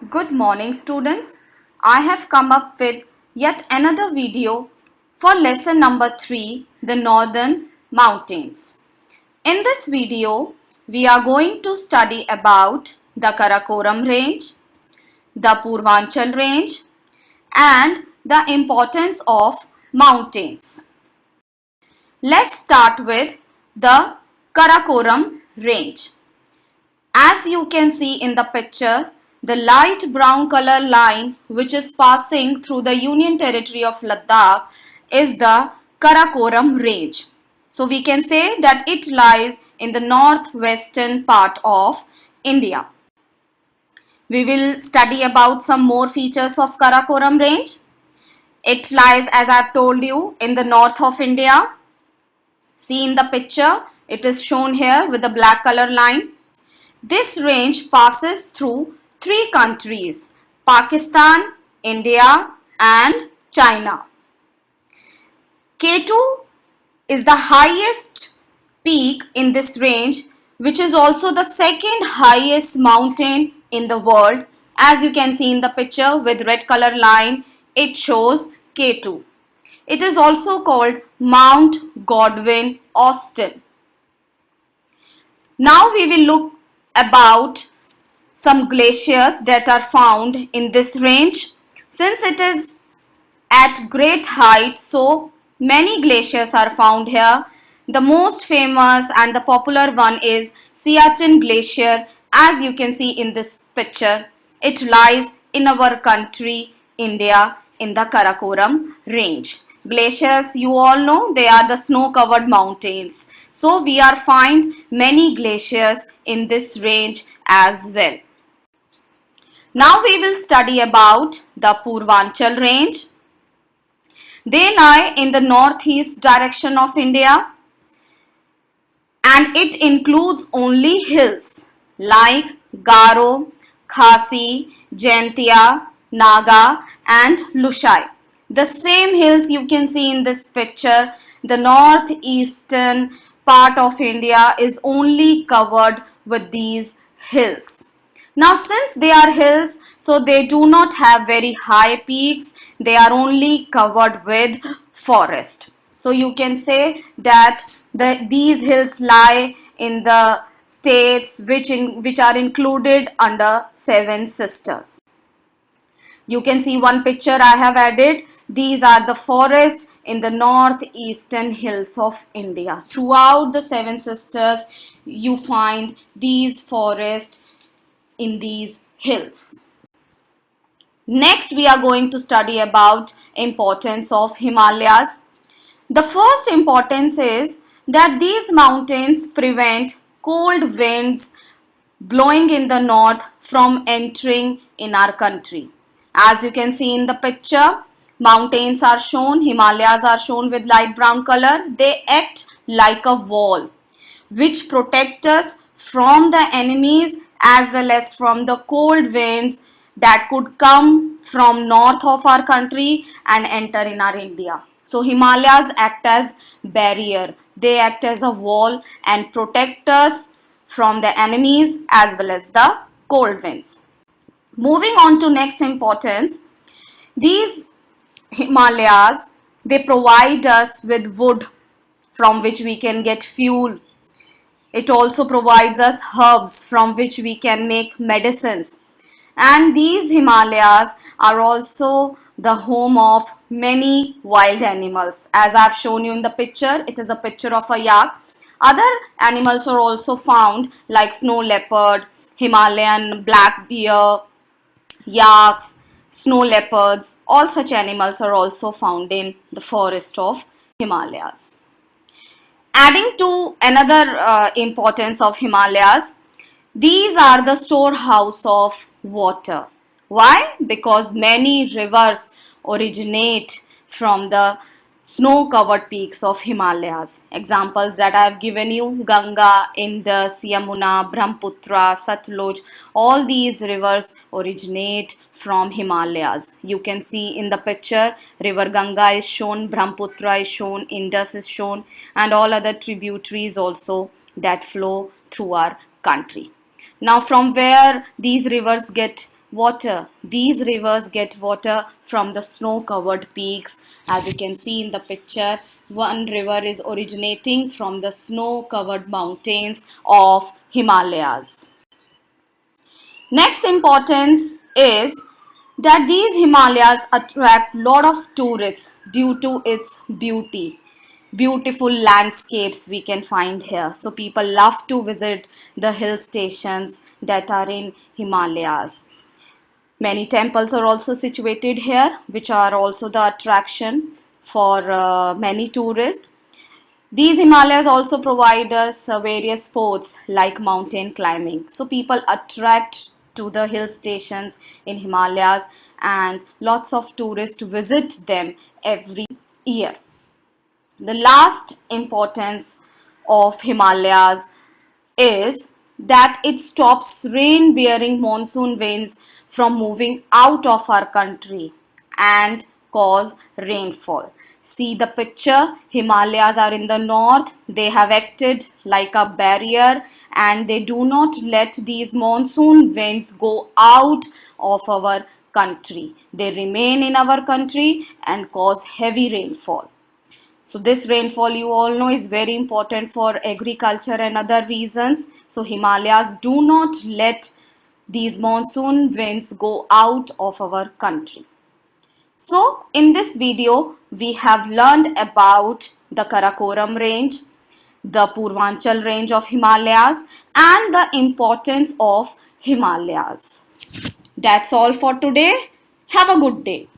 Good morning students. I have come up with yet another video for lesson number 3, the Northern Mountains. In this video, we are going to study about the Karakoram range, the Purvanchal range and the importance of mountains. Let's start with the Karakoram range. As you can see in the picture, the light brown color line which is passing through the Union Territory of Ladakh is the Karakoram range. So we can say that it lies in the northwestern part of India. We will study about some more features of Karakoram range. It lies, as I have told you, in the north of India. See in the picture, it is shown here with the black color line. This range passes through 3 countries, Pakistan, India and China. K2 is the highest peak in this range, which is also the second highest mountain in the world. As you can see in the picture with red color line, it shows K2. It is also called Mount Godwin Austen. Now we will look about some glaciers that are found in this range. Since it is at great height, so many glaciers are found here. The most famous and the popular one is Siachen Glacier, as you can see in this picture. It lies in our country, India, in the Karakoram range. Glaciers, you all know, they are the snow-covered mountains. So we are find many glaciers in this range as well. Now we will study about the Purvanchal range. They lie in the northeast direction of India and it includes only hills like Garo, Khasi, Jaintia, Naga and Lushai. The same hills you can see in this picture. The northeastern part of India is only covered with these hills. Now since they are hills, so they do not have very high peaks, they are only covered with forest. So you can say that these hills lie in the states which are included under Seven Sisters. You can see one picture I have added. These are the forests in the northeastern hills of India. Throughout the Seven Sisters, you find these forests in these hills. Next, we are going to study about importance of Himalayas. The first importance is that these mountains prevent cold winds blowing in the north from entering in our country. As you can see in the picture, mountains are shown, Himalayas are shown with light brown color. They act like a wall which protect us from the enemies as well as from the cold winds that could come from north of our country and enter in our India. So Himalayas act as barrier. They act as a wall and protect us from the enemies as well as the cold winds. Moving on to next importance, these Himalayas, they provide us with wood from which we can get fuel. It also provides us herbs from which we can make medicines. And these Himalayas are also the home of many wild animals. As I have shown you in the picture, it is a picture of a yak. Other animals are also found like snow leopard, Himalayan black bear, yaks, snow leopards. All such animals are also found in the forest of Himalayas. Adding to another importance of Himalayas, these are the storehouse of water. Why? Because many rivers originate from the snow-covered peaks of Himalayas. Examples that I have given you: Ganga, Indus, Yamuna, Brahmaputra, Satluj. All these rivers originate from Himalayas. You can see in the picture, river Ganga is shown, Brahmaputra is shown, Indus is shown, and all other tributaries also that flow through our country. Now from where these rivers get water. These rivers get water from the snow-covered peaks. As you can see in the picture, one river is originating from the snow-covered mountains of Himalayas. Next importance is that these Himalayas attract lot of tourists due to its beauty. Beautiful landscapes we can find here. So people love to visit the hill stations that are in Himalayas. Many temples are also situated here, which are also the attraction for many tourists. These Himalayas also provide us various sports like mountain climbing. So people attract to the hill stations in Himalayas and lots of tourists visit them every year. The last importance of Himalayas is that it stops rain bearing monsoon winds from moving out of our country and cause rainfall. See the picture, Himalayas are in the north. They have acted like a barrier and they do not let these monsoon winds go out of our country. They remain in our country and cause heavy rainfall. So this rainfall, you all know, is very important for agriculture and other reasons. So Himalayas do not let these monsoon winds go out of our country. So in this video, we have learned about the Karakoram range, the Purvanchal range of Himalayas, and the importance of Himalayas. That's all for today. Have a good day.